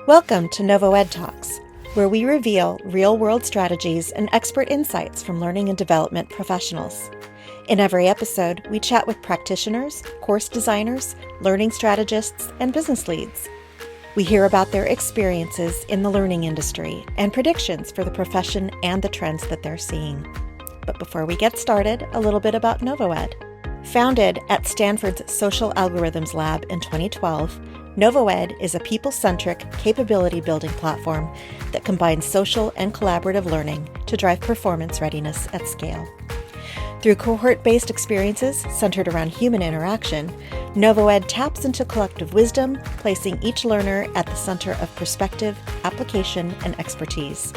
Welcome to NovoEDTalks, where we reveal real-world strategies and expert insights from learning and development professionals. In every episode, we chat with practitioners, course designers, learning strategists, and business leads. We hear about their experiences in the learning industry and predictions for the profession and the trends that they're seeing. But before we get started, a little bit about NovoEd. Founded at Stanford's Social Algorithms Lab in 2012, NovoEd is a people-centric, capability-building platform that combines social and collaborative learning to drive performance readiness at scale. Through cohort-based experiences centered around human interaction, NovoEd taps into collective wisdom, placing each learner at the center of perspective, application, and expertise.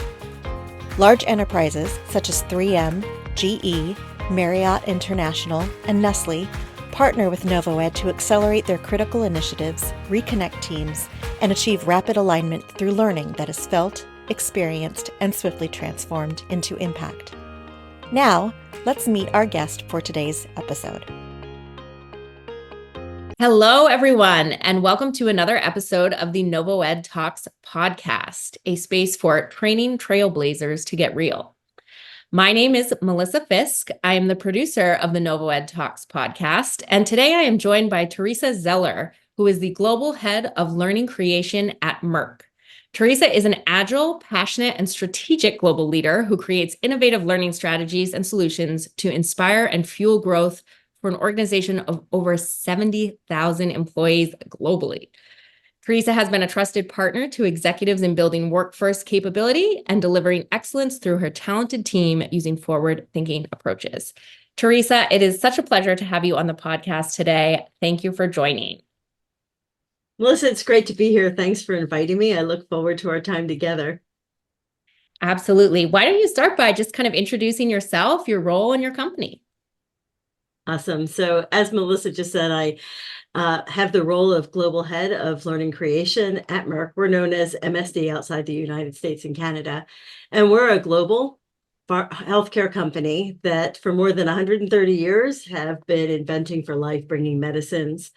Large enterprises such as 3M, GE, Marriott International, and Nestle partner with NovoEd to accelerate their critical initiatives, reconnect teams, and achieve rapid alignment through learning that is felt, experienced, and swiftly transformed into impact. Now, let's meet our guest for today's episode. Hello, everyone, and welcome to another episode of the NovoEDTalks podcast, a space for training trailblazers to get real. My name is Melissa Fisk. I am the producer of the NovoEDTalks podcast, and today I am joined by Theresa Zeller, who is the global head of learning creation at Merck. Theresa is an agile, passionate, and strategic global leader who creates innovative learning strategies and solutions to inspire and fuel growth for an organization of over 70,000 employees globally. Theresa has been a trusted partner to executives in building workforce capability and delivering excellence through her talented team using forward-thinking approaches. Theresa, it is such a pleasure to have you on the podcast today. Thank you for joining. Melissa, it's great to be here. Thanks for inviting me. I look forward to our time together. Absolutely. Why don't you start by just kind of introducing yourself, your role, and your company? Awesome. So as Melissa just said, I have the role of global head of learning creation at Merck. We're known as MSD outside the United States and Canada. And we're a global healthcare company that for more than 130 years have been inventing for life, bringing medicines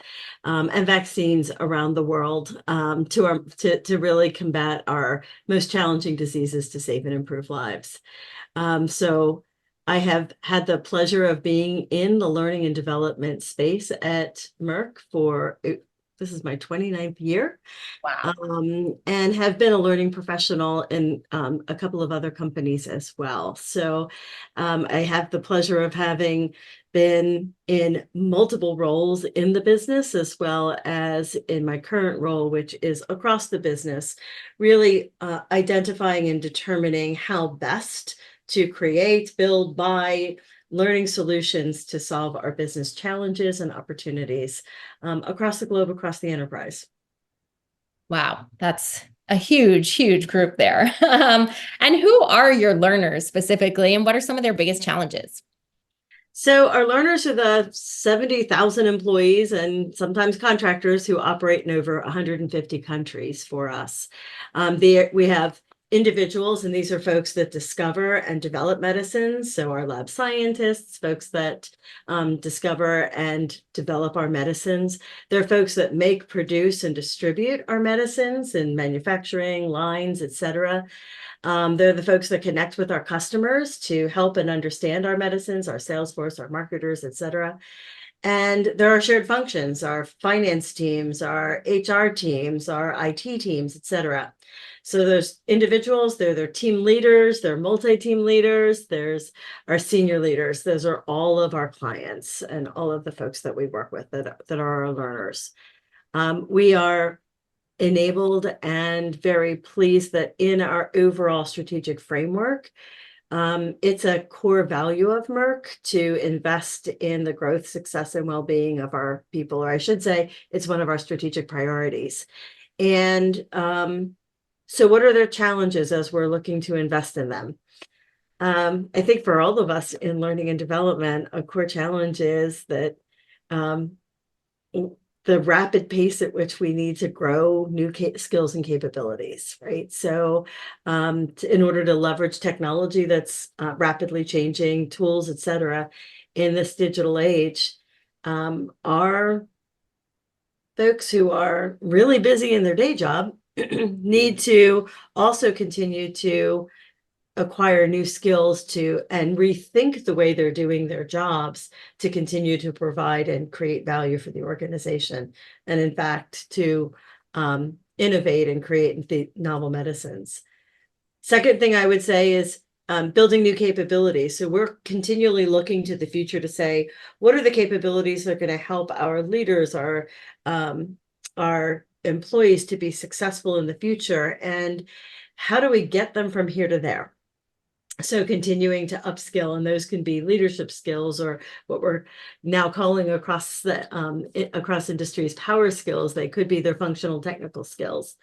and vaccines around the world to really combat our most challenging diseases to save and improve lives. So I have had the pleasure of being in the learning and development space at Merck this is my 29th year. Wow. And have been a learning professional in a couple of other companies as well. So I have the pleasure of having been in multiple roles in the business, as well as in my current role, which is across the business, really identifying and determining how best to create, build, buy learning solutions to solve our business challenges and opportunities across the globe, across the enterprise. Wow, that's a huge, huge group there. And who are your learners specifically, and what are some of their biggest challenges? So our learners are the 70,000 employees and sometimes contractors who operate in over 150 countries for us. We have individuals, and these are folks that discover and develop medicines. So our lab scientists, folks that discover and develop our medicines. They're folks that make, produce, and distribute our medicines in manufacturing, lines, etc. They're the folks that connect with our customers to help and understand our medicines, our sales force, our marketers, etc. And there are shared functions, our finance teams, our HR teams, our IT teams, etc. So there's individuals, they're their team leaders, they're multi-team leaders, there's our senior leaders. Those are all of our clients and all of the folks that we work with that are our learners. We are enabled and very pleased that in our overall strategic framework, it's a core value of Merck to invest in the growth, success, and well-being of our people, or I should say it's one of our strategic priorities. And so what are their challenges as we're looking to invest in them? I think for all of us in learning and development, a core challenge is that the rapid pace at which we need to grow new skills and capabilities, right? So in order to leverage technology that's rapidly changing, tools, et cetera, in this digital age, our folks who are really busy in their day job need to also continue to acquire new skills and rethink the way they're doing their jobs to continue to provide and create value for the organization. And in fact, to innovate and create the novel medicines. Second thing I would say is building new capabilities. So we're continually looking to the future to say, what are the capabilities that are going to help our leaders, our employees to be successful in the future? And how do we get them from here to there? So continuing to upskill, and those can be leadership skills, or what we're now calling across industries, power skills. They could be their functional technical skills.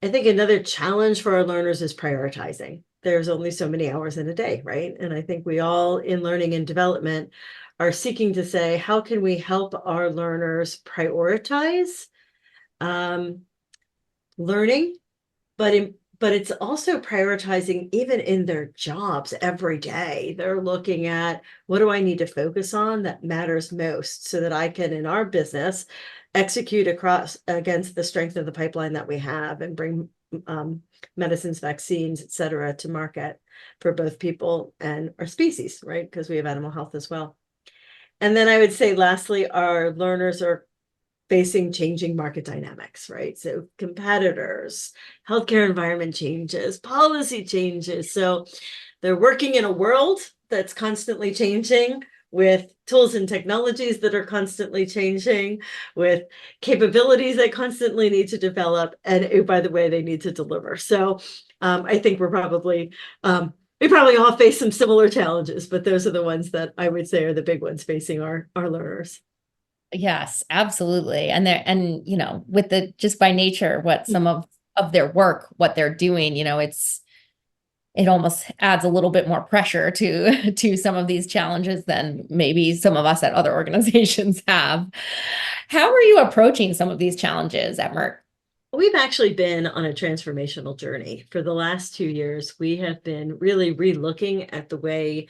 I think another challenge for our learners is prioritizing. There's only so many hours in a day, right? And I think we all in learning and development are seeking to say, how can we help our learners prioritize learning, but it's also prioritizing even in their jobs every day. They're looking at, what do I need to focus on that matters most so that I can, in our business, execute against the strength of the pipeline that we have and bring medicines, vaccines, et cetera, to market for both people and our species, right? Because we have animal health as well. And then I would say, lastly, our learners are facing changing market dynamics, right? So competitors, healthcare environment changes, policy changes. So they're working in a world that's constantly changing, with tools and technologies that are constantly changing, with capabilities that constantly need to develop. And oh, by the way, they need to deliver. So I think we probably all face some similar challenges, but those are the ones that I would say are the big ones facing our learners. Yes, absolutely. And with just by nature, what some of their work, what they're doing, it almost adds a little bit more pressure to some of these challenges than maybe some of us at other organizations have. How are you approaching some of these challenges at Merck? We've actually been on a transformational journey. For the last 2 years, we have been really relooking at the way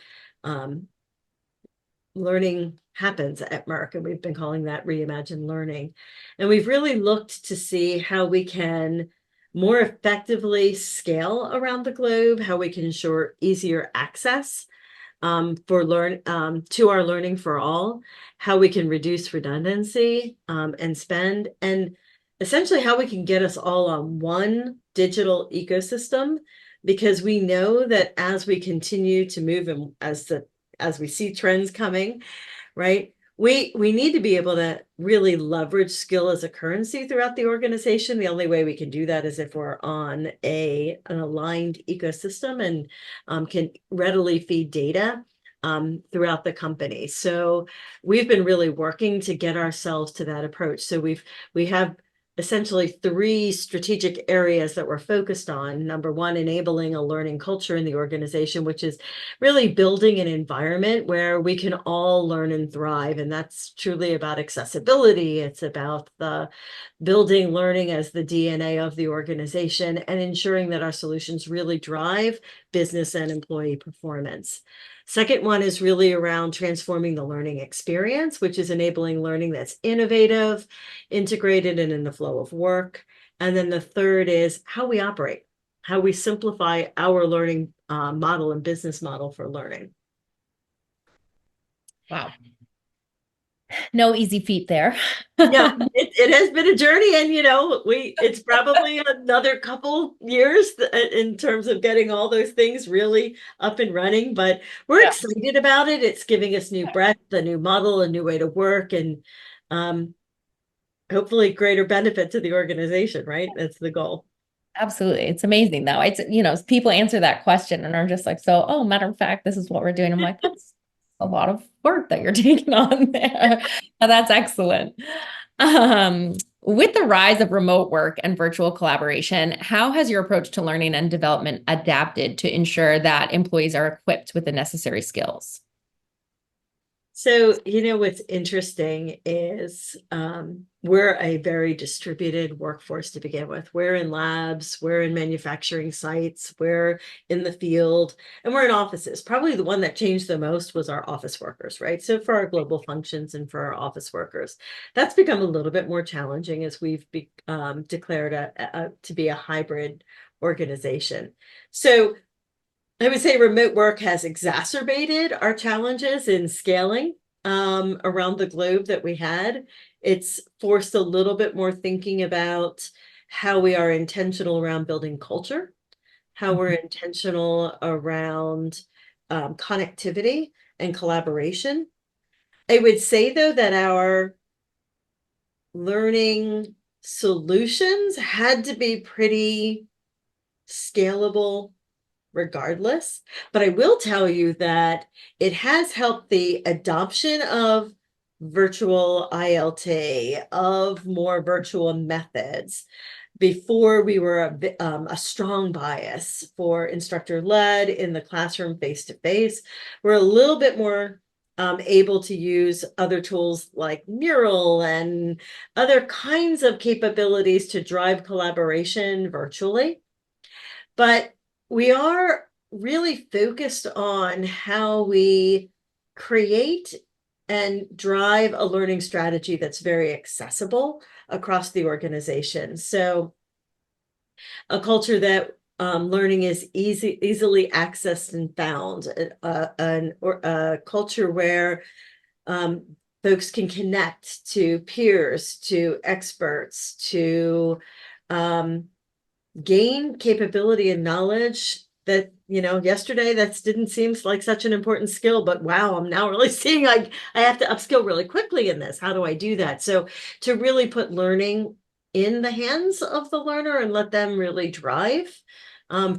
learning happens at Merck, and we've been calling that reimagined learning. And we've really looked to see how we can more effectively scale around the globe, how we can ensure easier access to our learning for all, how we can reduce redundancy and spend, and essentially how we can get us all on one digital ecosystem, because we know that as we continue to move and as we see trends coming, right, we need to be able to really leverage skill as a currency throughout the organization. The only way we can do that is if we're on an aligned ecosystem and can readily feed data throughout the company. So we've been really working to get ourselves to that approach. So we have essentially 3 strategic areas that we're focused on. Number 1, enabling a learning culture in the organization, which is really building an environment where we can all learn and thrive. And that's truly about accessibility. It's about the building learning as the DNA of the organization and ensuring that our solutions really drive business and employee performance. Second one is really around transforming the learning experience, which is enabling learning that's innovative, integrated, and in the flow of work. And then the third is how we operate, how we simplify our learning model and business model for learning. Wow. No easy feat there. Yeah, it has been a journey, and it's probably another couple years in terms of getting all those things really up and running, but we're excited about it. It's giving us new breadth, a new model, a new way to work, and hopefully greater benefit to the organization, right? That's the goal. Absolutely. It's amazing though. It's, people answer that question and are just like, oh, matter of fact, this is what we're doing. I'm like, that's a lot of work that you're taking on there. That's excellent. With the rise of remote work and virtual collaboration, how has your approach to learning and development adapted to ensure that employees are equipped with the necessary skills? So, what's interesting is we're a very distributed workforce to begin with. We're in labs, we're in manufacturing sites, we're in the field, and we're in offices. Probably the one that changed the most was our office workers, right? So for our global functions and for our office workers, that's become a little bit more challenging as we've declared to be a hybrid organization. So I would say remote work has exacerbated our challenges in scaling around the globe that we had. It's forced a little bit more thinking about how we are intentional around building culture, how we're intentional around connectivity and collaboration. I would say, though, that our learning solutions had to be pretty scalable regardless. But I will tell you that it has helped the adoption of virtual ILT, of more virtual methods. Before, we were a strong bias for instructor-led in the classroom face-to-face. We're a little bit more able to use other tools like Mural and other kinds of capabilities to drive collaboration virtually. But we are really focused on how we create and drive a learning strategy that's very accessible across the organization. So a culture that learning is easily accessed and found, a culture where folks can connect to peers, to experts, to gain capability and knowledge that, yesterday that didn't seem like such an important skill, but wow, I'm now really seeing I have to upskill really quickly in this. How do I do that? So to really put learning in the hands of the learner and let them really drive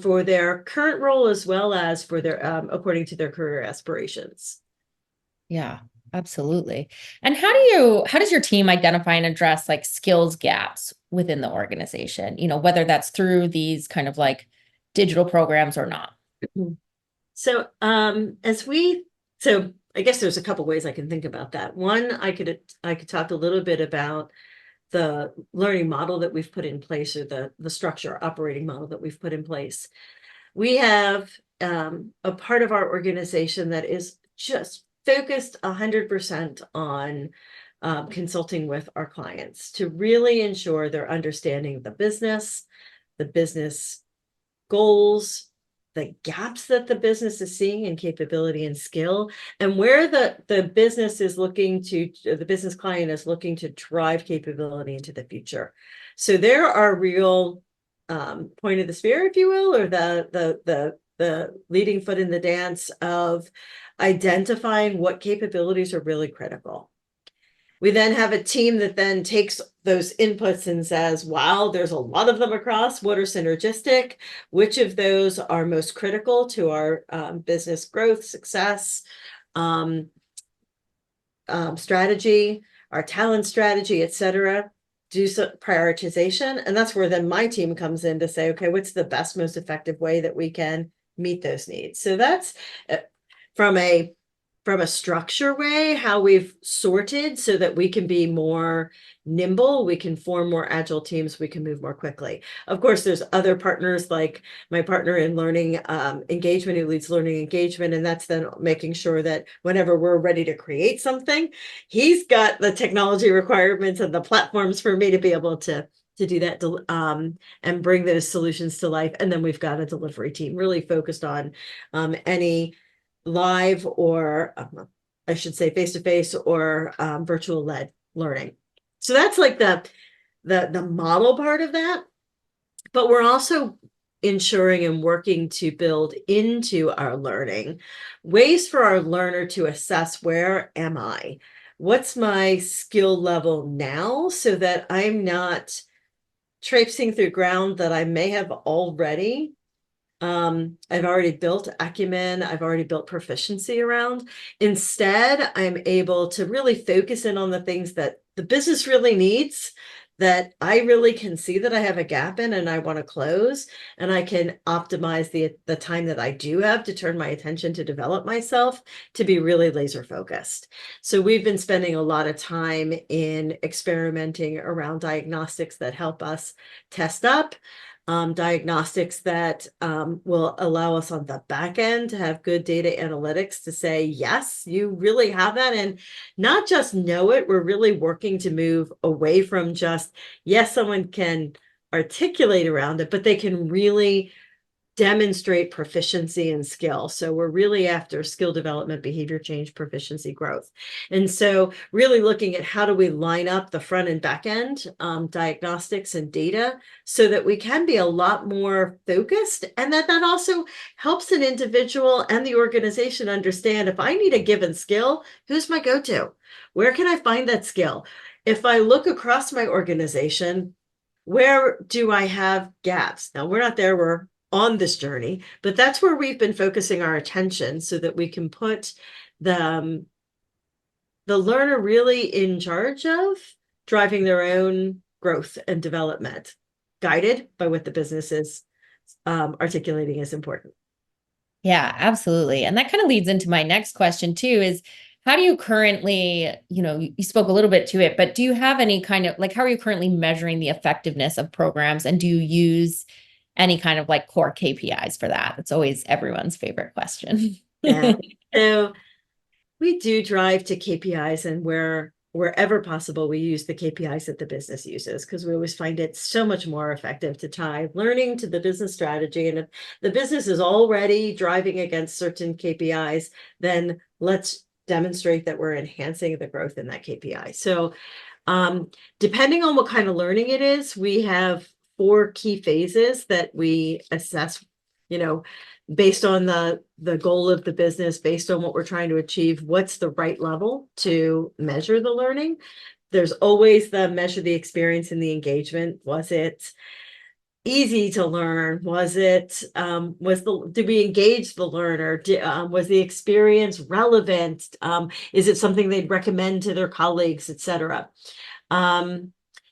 for their current role as well as for their according to their career aspirations. Yeah, absolutely. And how does your team identify and address like skills gaps within the organization, whether that's through these kind of like digital programs or not? So so I guess there's a couple ways I can think about that. One, I could talk a little bit about the learning model that we've put in place, or the structure operating model that we've put in place. We have a part of our organization that is just focused 100% on consulting with our clients to really ensure they're understanding the business goals, the gaps that the business is seeing in capability and skill, and where the business client is looking to drive capability into the future. So there are real point of the spear, if you will, or the leading foot in the dance of identifying what capabilities are really critical. We then have a team that then takes those inputs and says, wow, there's a lot of them across. What are synergistic? Which of those are most critical to our business growth, success, strategy, our talent strategy, et cetera? Do some prioritization. And that's where then my team comes in to say, okay, what's the best, most effective way that we can meet those needs? So that's from a structure way, how we've sorted so that we can be more nimble, we can form more agile teams, we can move more quickly. Of course, there's other partners, like my partner in learning engagement, who leads learning engagement, and that's then making sure that whenever we're ready to create something, he's got the technology requirements and the platforms for me to be able to do that and bring those solutions to life. And then we've got a delivery team really focused on any live, or I should say face-to-face or virtual led learning. So that's like the model part of that. But we're also ensuring and working to build into our learning ways for our learner to assess, where am I? What's my skill level now, so that I'm not traipsing through ground that I may have already I've already built acumen, I've already built proficiency around. Instead, I'm able to really focus in on the things that the business really needs, that I really can see that I have a gap in and I want to close, and I can optimize the time that I do have to turn my attention to develop myself to be really laser focused. So we've been spending a lot of time in experimenting around diagnostics that help us test up, diagnostics that will allow us on the back end to have good data analytics to say, yes, you really have that. And not just know it, we're really working to move away from just, yes, someone can articulate around it, but they can really demonstrate proficiency and skill. So we're really after skill development, behavior change, proficiency growth. And so really looking at how do we line up the front and back end diagnostics and data so that we can be a lot more focused, and that also helps an individual and the organization understand, if I need a given skill, who's my go-to? Where can I find that skill? If I look across my organization, where do I have gaps? Now, we're not there, we're on this journey, but that's where we've been focusing our attention so that we can put the learner really in charge of driving their own growth and development, guided by what the business is articulating as important. Yeah, absolutely. And that kind of leads into my next question too, is how do you currently, you spoke a little bit to it, but do you have any kind of how are you currently measuring the effectiveness of programs? And do you use any kind of core KPIs for that? It's always everyone's favorite question. Yeah. So we do drive to KPIs, and wherever possible, we use the KPIs that the business uses, because we always find it so much more effective to tie learning to the business strategy. And if the business is already driving against certain KPIs, then let's demonstrate that we're enhancing the growth in that KPI. So depending on what kind of learning it is, we have 4 key phases that we assess, based on the goal of the business, based on what we're trying to achieve, what's the right level to measure the learning. There's always the measure the experience and the engagement. Was it easy to learn? Was it did we engage the learner? Was the experience relevant? Is it something they'd recommend to their colleagues, etc.?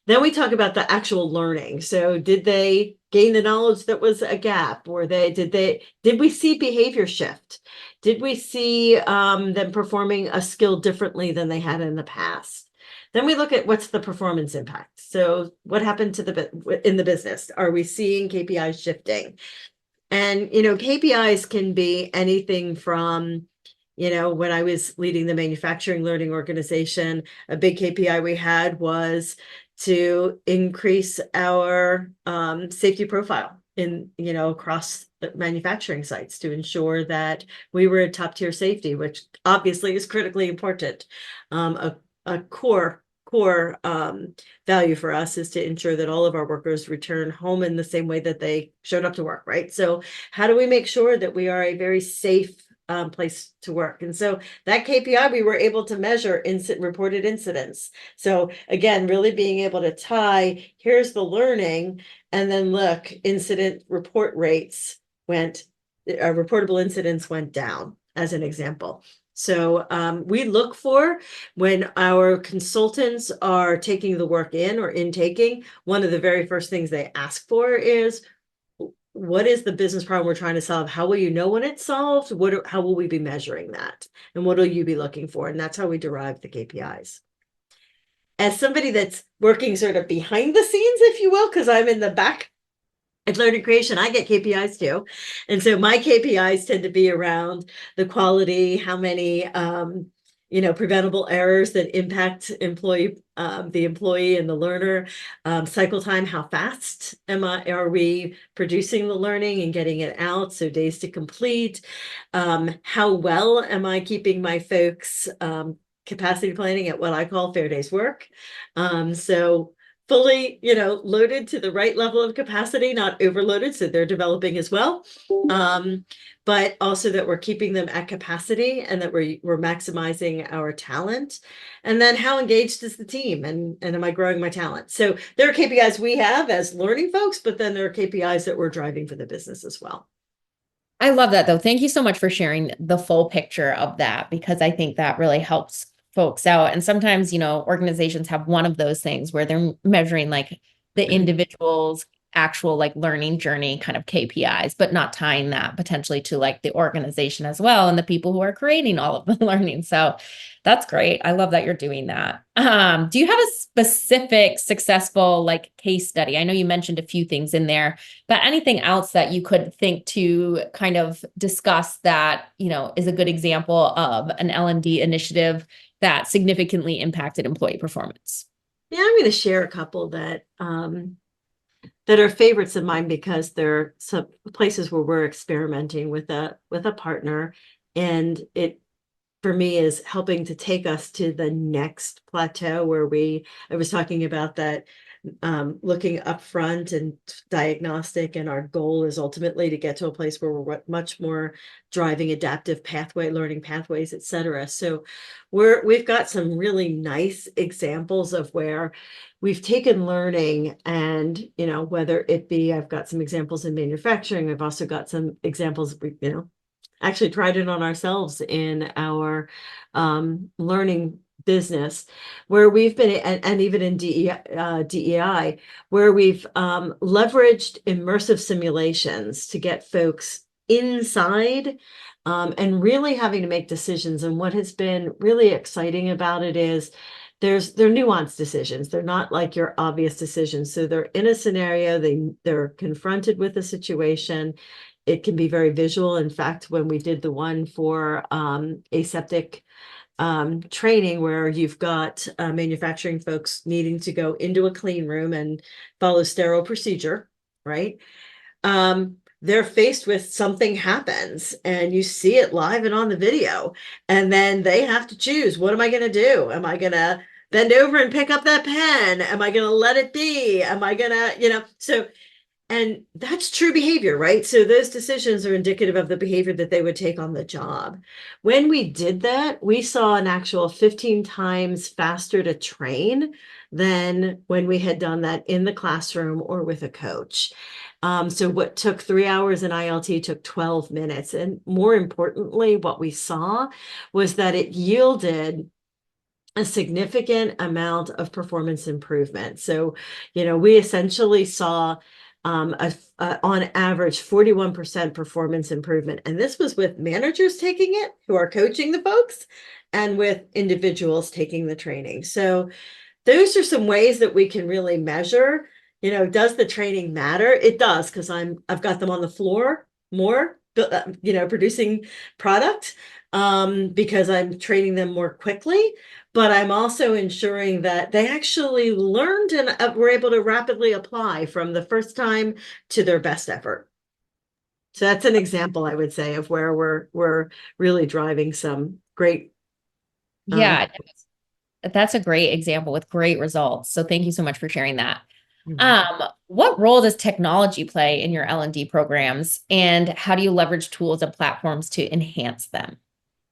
Then we talk about the actual learning. So did they gain the knowledge that was a gap? Or did we see behavior shift? Did we see them performing a skill differently than they had in the past? Then we look at what's the performance impact. So what happened in the business? Are we seeing KPIs shifting? And, KPIs can be anything from, when I was leading the manufacturing learning organization, a big KPI we had was to increase our safety profile across the manufacturing sites, to ensure that we were at top tier safety, which obviously is critically important. A core value for us is to ensure that all of our workers return home in the same way that they showed up to work, right? So how do we make sure that we are a very safe place to work? And so that KPI, we were able to measure reported incidents. So again, really being able to tie, here's the learning, and then look, incident report rates reportable incidents went down, as an example. So we look for, when our consultants are taking the work in or intaking, one of the very first things they ask for is, what is the business problem we're trying to solve? How will you know when it's solved? How will we be measuring that? And what will you be looking for? And that's how we derive the KPIs. As somebody that's working sort of behind the scenes, if you will, because I'm in the back at learning creation, I get KPIs too. And so my KPIs tend to be around the quality, how many preventable errors that impact the employee and the learner, cycle time, how fast are we producing the learning and getting it out, so days to complete, how well am I keeping my folks capacity planning at what I call fair day's work. So fully, loaded to the right level of capacity, not overloaded, so they're developing as well. But also that we're keeping them at capacity, and that we're maximizing our talent. And then how engaged is the team, and am I growing my talent? So there are KPIs we have as learning folks, but then there are KPIs that we're driving for the business as well. I love that, though. Thank you so much for sharing the full picture of that, because I think that really helps folks out. And sometimes, organizations have one of those things where they're measuring like the individual's actual like learning journey kind of KPIs, but not tying that potentially to like the organization as well and the people who are creating all of the learning. So that's great. I love that you're doing that. Do you have a specific successful like case study? I know you mentioned a few things in there, but anything else that you could think to kind of discuss that, is a good example of an L&D initiative that significantly impacted employee performance? Yeah, I'm going to share a couple that are favorites of mine because they're some places where we're experimenting with a partner, and it for me is helping to take us to the next plateau where I was talking about that looking up front and diagnostic, and our goal is ultimately to get to a place where we're much more driving adaptive learning pathways, et cetera. So we've got some really nice examples of where we've taken learning and, whether it be, I've got some examples in manufacturing. I've also got some examples, actually tried it on ourselves in our learning business, where we've been, and even in DEI, where we've leveraged immersive simulations to get folks inside and really having to make decisions. And what has been really exciting about it is they're nuanced decisions. They're not like your obvious decisions. So they're in a scenario, they're confronted with a situation. It can be very visual. In fact, when we did the one for aseptic training, where you've got manufacturing folks needing to go into a clean room and follow sterile procedure, right? They're faced with something happens and you see it live and on the video, and then they have to choose, what am I going to do? Am I going to bend over and pick up that pen? Am I going to let it be? Am I going to, and that's true behavior, right? So those decisions are indicative of the behavior that they would take on the job. When we did that, we saw an actual 15 times faster to train than when we had done that in the classroom or with a coach. So what took 3 hours in ILT took 12 minutes. And more importantly, what we saw was that it yielded a significant amount of performance improvement. So, we essentially saw on average 41% performance improvement. And this was with managers taking it who are coaching the folks and with individuals taking the training. So those are some ways that we can really measure, does the training matter? It does, because I've got them on the floor more, producing product because I'm training them more quickly. But I'm also ensuring that they actually learned and were able to rapidly apply from the first time to their best effort. So that's an example, I would say, of where we're really driving some great. Yeah, that's a great example with great results. So thank you so much for sharing that. What role does technology play in your L&D programs, and how do you leverage tools and platforms to enhance them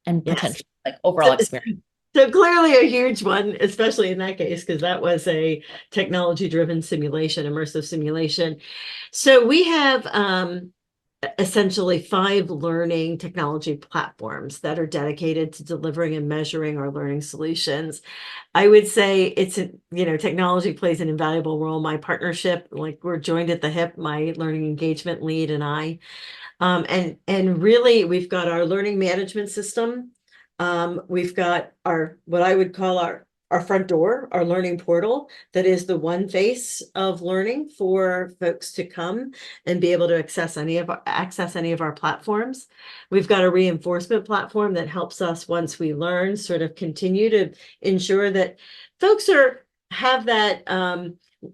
and potentially like overall experience? So clearly a huge one, especially in that case, because that was a technology-driven simulation, immersive simulation. So we have essentially 5 learning technology platforms that are dedicated to delivering and measuring our learning solutions. I would say technology plays an invaluable role. My partnership, like we're joined at the hip, my learning engagement lead and I, and really we've got our learning management system. We've got what I would call our front door, our learning portal, that is the one face of learning for folks to come and be able to access any of our platforms. We've got a reinforcement platform that helps us, once we learn, sort of continue to ensure that folks have that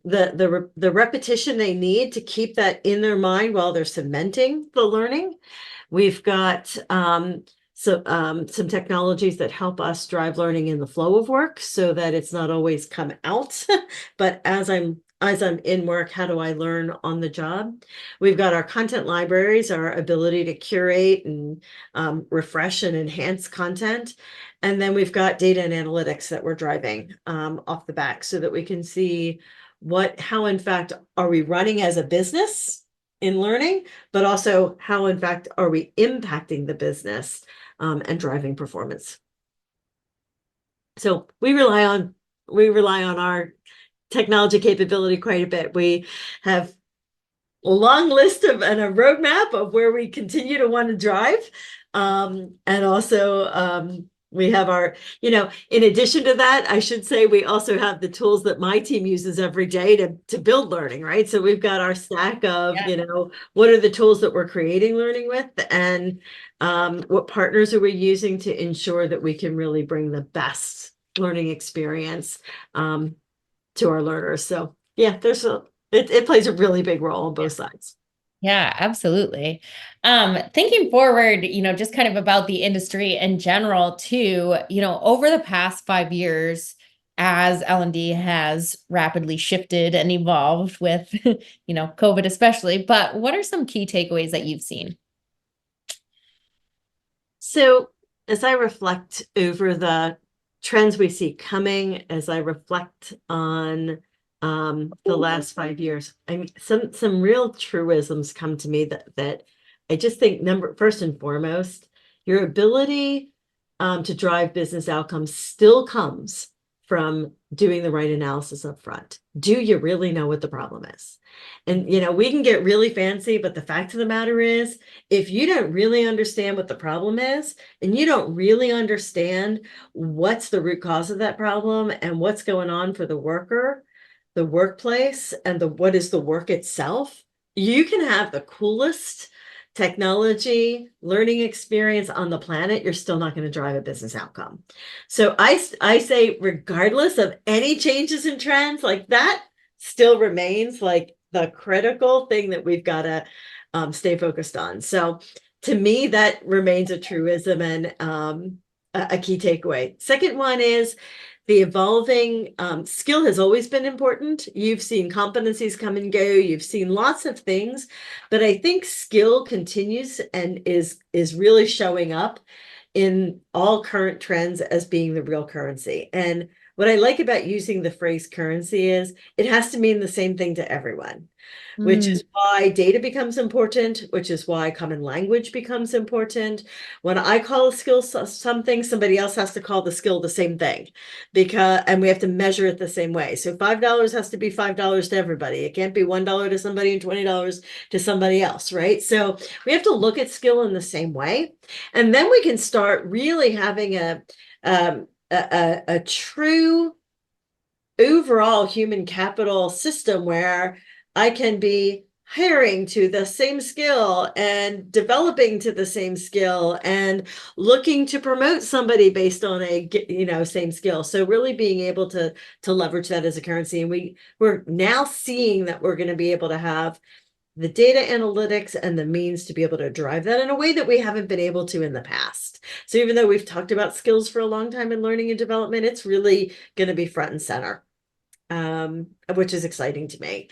the repetition they need to keep that in their mind while they're cementing the learning. We've got some technologies that help us drive learning in the flow of work, so that it's not always come out, but as I'm in work, how do I learn on the job? We've got our content libraries, our ability to curate and refresh and enhance content. And then we've got data and analytics that we're driving off the back, so that we can see how in fact are we running as a business in learning, but also how in fact are we impacting the business and driving performance. So we rely on our technology capability quite a bit. We have a long list and a roadmap of where we continue to want to drive. And also, we have in addition to that, I should say we also have the tools that my team uses every day to build learning, right? So we've got our stack of, what are the tools that we're creating learning with, and what partners are we using to ensure that we can really bring the best learning experience to our learners. So yeah, it plays a really big role on both sides. Yeah, absolutely. Thinking forward, just kind of about the industry in general too, over the past 5 years, as L&D has rapidly shifted and evolved with, COVID especially, but what are some key takeaways that you've seen? So as I reflect over the trends we see coming, as I reflect on the last 5 years, I mean, some real truisms come to me that I just think first and foremost, your ability to drive business outcomes still comes from doing the right analysis up front. Do you really know what the problem is? And we can get really fancy, but the fact of the matter is, if you don't really understand what the problem is, and you don't really understand what's the root cause of that problem and what's going on for the worker, the workplace, and what is the work itself, you can have the coolest technology learning experience on the planet. You're still not going to drive a business outcome. So I say, regardless of any changes in trends, like that still remains like the critical thing that we've got to stay focused on. So to me, that remains a truism and a key takeaway. Second one is the evolving skill has always been important. You've seen competencies come and go. You've seen lots of things, but I think skill continues and is really showing up in all current trends as being the real currency. And what I like about using the phrase currency is it has to mean the same thing to everyone, which is why data becomes important, which is why common language becomes important. When I call a skill something, somebody else has to call the skill the same thing, and we have to measure it the same way. So $5 has to be $5 to everybody. It can't be $1 to somebody and $20 to somebody else, right? So we have to look at skill in the same way, and then we can start really having a true overall human capital system where I can be hiring to the same skill and developing to the same skill and looking to promote somebody based on a same skill. So really being able to leverage that as a currency. And we're now seeing that we're going to be able to have the data analytics and the means to be able to drive that in a way that we haven't been able to in the past. So even though we've talked about skills for a long time in learning and development, it's really going to be front and center, which is exciting to me.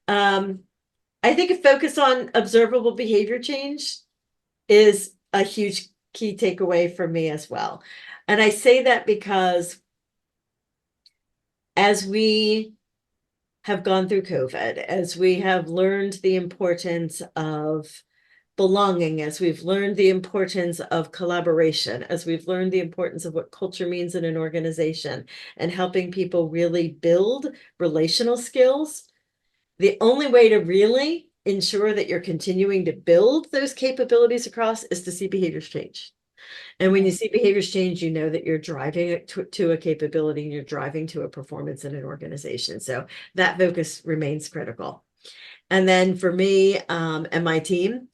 I think a focus on observable behavior change is a huge key takeaway for me as well. And I say that because as we have gone through COVID, as we have learned the importance of belonging, as we've learned the importance of collaboration, as we've learned the importance of what culture means in an organization and helping people really build relational skills, the only way to really ensure that you're continuing to build those capabilities across is to see behaviors change. And when you see behaviors change, you know that you're driving it to a capability and you're driving to a performance in an organization. So that focus remains critical. And then for me and my team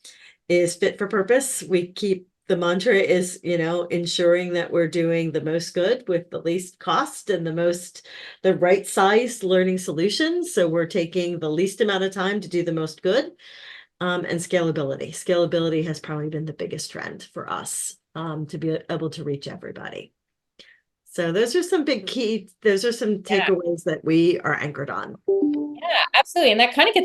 is fit for purpose. The mantra is, ensuring that we're doing the most good with the least cost and the right sized learning solutions. So we're taking the least amount of time to do the most good. And scalability. Scalability has probably been the biggest trend for us to be able to reach everybody. So those are some takeaways that we are anchored on. Yeah, absolutely. And that kind of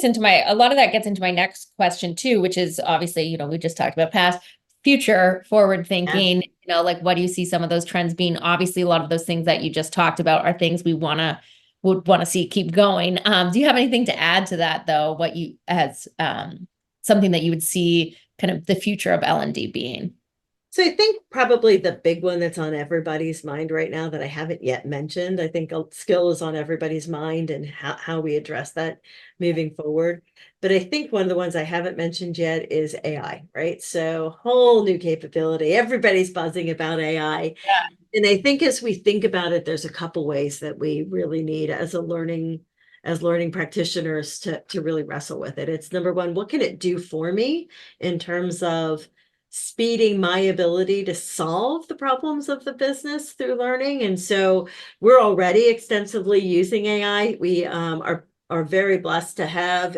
a lot of that gets into my next question too, which is obviously, we just talked about past, future, forward thinking, like what do you see some of those trends being? Obviously, a lot of those things that you just talked about are things we would want to see keep going. Do you have anything to add to that though? What you as something that you would see kind of the future of L&D being? So I think probably the big one that's on everybody's mind right now that I haven't yet mentioned, I think a skill is on everybody's mind and how we address that moving forward. But I think one of the ones I haven't mentioned yet is AI, right? So whole new capability. Everybody's buzzing about AI. Yeah. And I think as we think about it, there's a couple ways that we really need as learning practitioners to really wrestle with it. It's number one, what can it do for me in terms of speeding my ability to solve the problems of the business through learning? And so we're already extensively using AI. We are very blessed to have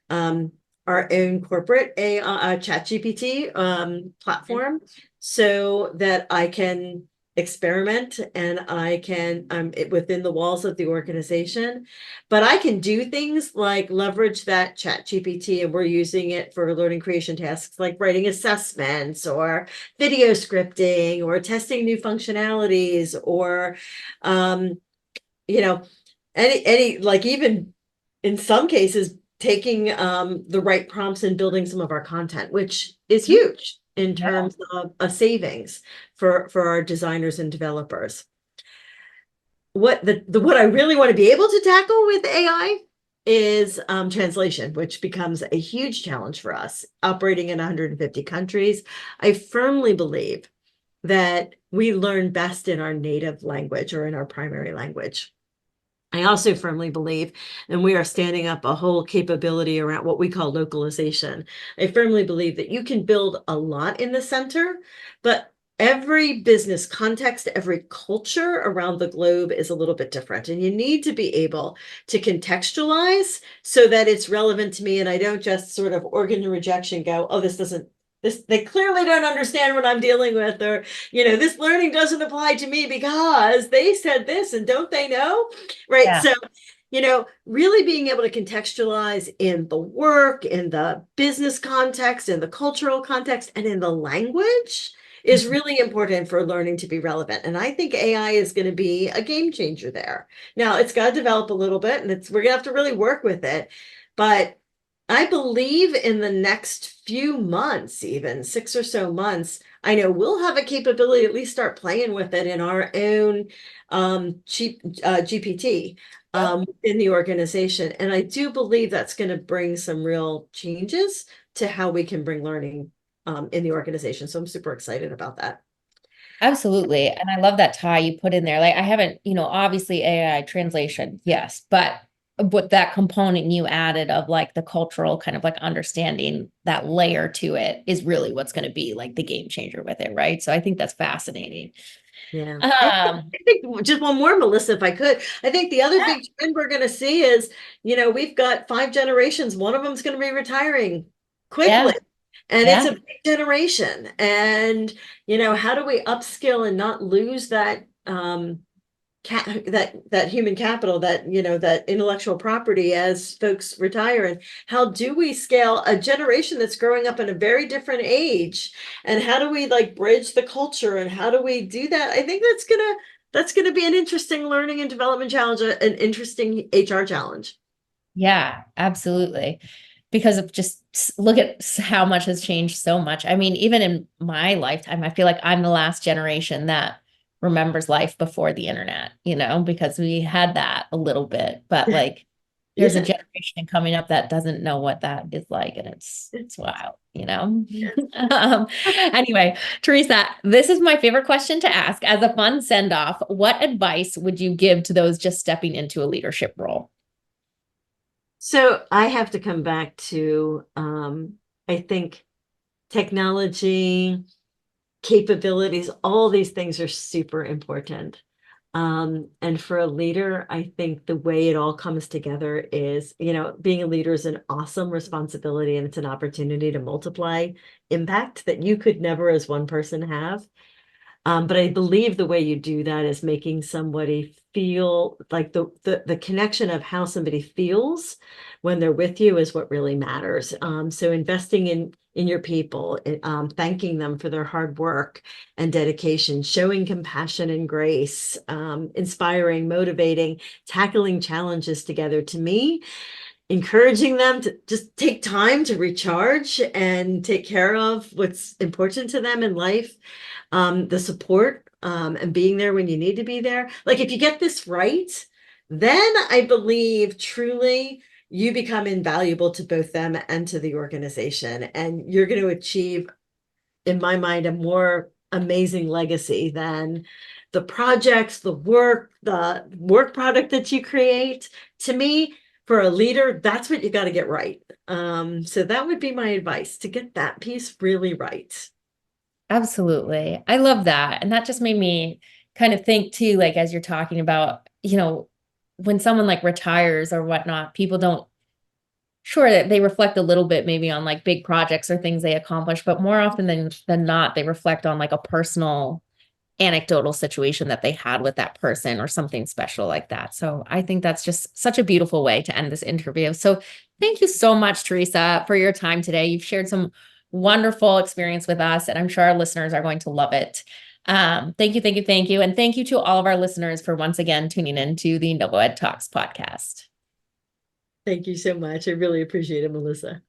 our own corporate AI ChatGPT platform so that I can experiment and I can within the walls of the organization, but I can do things like leverage that chat GPT, and we're using it for learning creation tasks like writing assessments or video scripting or testing new functionalities or you know any like even in some cases taking the right prompts and building some of our content, which is huge in terms of a savings for our designers and developers. What what I really want to be able to tackle with AI is translation, which becomes a huge challenge for us operating in 150 countries. I firmly believe that we learn best in our native language or in our primary language. I also firmly believe, and we are standing up a whole capability around what we call localization. I firmly believe that you can build a lot in the center, but every business context, every culture around the globe is a little bit different. And you need to be able to contextualize so that it's relevant to me. And I don't just sort of organ rejection go, oh, they clearly don't understand what I'm dealing with, or, this learning doesn't apply to me because they said this and don't they know? Right. Yeah. So, really being able to contextualize in the work, in the business context, in the cultural context, and in the language is really important for learning to be relevant. And I think AI is going to be a game changer there. Now, it's got to develop a little bit, and we're going to have to really work with it. But I believe in the next few months, even 6 or so months, I know we'll have a capability to at least start playing with it in our own GPT in the organization. And I do believe that's going to bring some real changes to how we can bring learning in the organization. So I'm super excited about that. Absolutely. And I love that tie you put in there. Like I haven't, obviously AI translation, yes, but that component you added of like the cultural kind of like understanding, that layer to it is really what's going to be like the game changer with it, right? So I think that's fascinating. Yeah. I think just one more, Melissa, if I could. I think the other big trend we're going to see is, we've got 5 generations. One of them is going to be retiring quickly. And it's a big generation. And, how do we upskill and not lose that that human capital, that that intellectual property as folks retire? And how do we scale a generation that's growing up in a very different age? And how do we like bridge the culture? And how do we do that? I think that's gonna be an interesting learning and development challenge, an interesting HR challenge. Yeah, absolutely. Because of just look at how much has changed so much. I mean, even in my lifetime, I feel like I'm the last generation that remembers life before the internet, because we had that a little bit, but like there's a generation coming up that doesn't know what that is like. And it's wild, Anyway, Theresa, this is my favorite question to ask. As a fun send off, what advice would you give to those just stepping into a leadership role? So I have to come back to, I think technology, capabilities, all these things are super important. And for a leader, I think the way it all comes together is, being a leader is an awesome responsibility, and it's an opportunity to multiply impact that you could never as one person have. But I believe the way you do that is making somebody feel like the connection of how somebody feels when they're with you is what really matters. So investing in your people, thanking them for their hard work and dedication, showing compassion and grace, inspiring, motivating, tackling challenges together. To me, encouraging them to just take time to recharge and take care of what's important to them in life, the support, and being there when you need to be there. Like if you get this right, then I believe truly you become invaluable to both them and to the organization. And you're going to achieve, in my mind, a more amazing legacy than the projects, the work product that you create. To me, for a leader, that's what you got to get right. So that would be my advice, to get that piece really right. Absolutely. I love that. And that just made me kind of think too, like, as you're talking about, when someone like retires or whatnot, people don't, sure, that they reflect a little bit maybe on like big projects or things they accomplish, but more often than not, they reflect on like a personal anecdotal situation that they had with that person or something special like that. So I think that's just such a beautiful way to end this interview. So thank you so much, Theresa, for your time today. You've shared some wonderful experience with us, and I'm sure our listeners are going to love it. Thank you, thank you, thank you. And thank you to all of our listeners for once again tuning into the NovoEDTalks podcast. Thank you so much. I really appreciate it, Melissa.